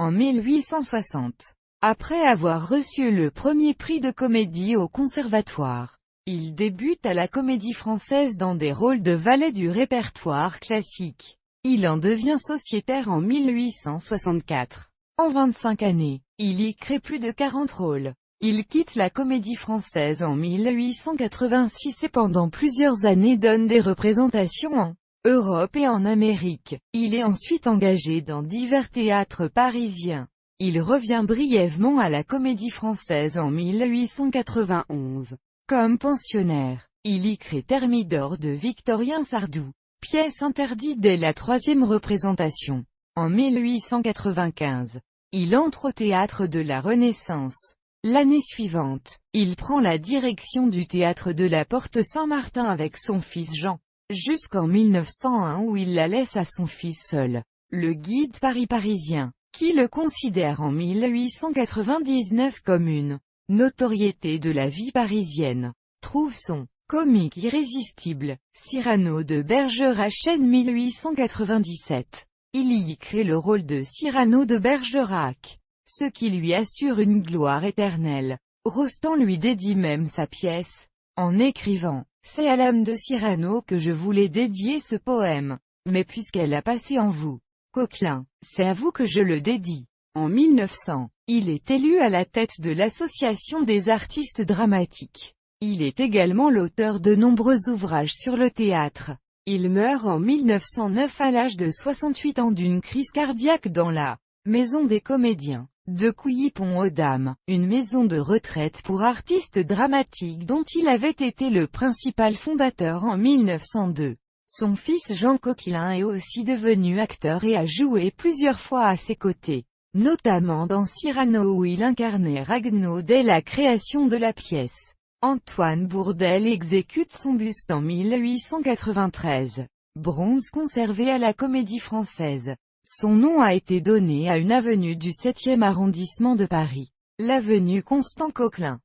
en 1860. Après avoir reçu le premier prix de comédie au Conservatoire, il débute à la Comédie Française dans des rôles de valet du répertoire classique. Il en devient sociétaire en 1864. En 25 années, il y crée plus de 40 rôles. Il quitte la Comédie Française en 1886 et pendant plusieurs années donne des représentations en Europe et en Amérique. Il est ensuite engagé dans divers théâtres parisiens. Il revient brièvement à la Comédie Française en 1891. Comme pensionnaire, il y crée Thermidor de Victorien Sardou, pièce interdite dès la troisième représentation. En 1895, il entre au Théâtre de la Renaissance. L'année suivante, il prend la direction du Théâtre de la Porte Saint-Martin avec son fils Jean, jusqu'en 1901 où il la laisse à son fils seul, le guide Paris-Parisien, qui le considère en 1899 comme une notoriété de la vie parisienne. Trouve son comique irrésistible, Cyrano de Bergerac chaîne 1897. Il y crée le rôle de Cyrano de Bergerac, ce qui lui assure une gloire éternelle. Rostand lui dédie même sa pièce, en écrivant « C'est à l'âme de Cyrano que je voulais dédier ce poème, mais puisqu'elle a passé en vous, Coquelin, c'est à vous que je le dédie ». En 1900, il est élu à la tête de l'Association des artistes dramatiques. Il est également l'auteur de nombreux ouvrages sur le théâtre. Il meurt en 1909 à l'âge de 68 ans d'une crise cardiaque dans la Maison des Comédiens de Couilly-Pont-aux-Dames, une maison de retraite pour artistes dramatiques dont il avait été le principal fondateur en 1902. Son fils Jean Coquelin est aussi devenu acteur et a joué plusieurs fois à ses côtés, notamment dans Cyrano où il incarnait Ragueneau dès la création de la pièce. Antoine Bourdelle exécute son buste en 1893. Bronze conservé à la Comédie Française. Son nom a été donné à une avenue du 7e arrondissement de Paris, l'avenue Constant Coquelin.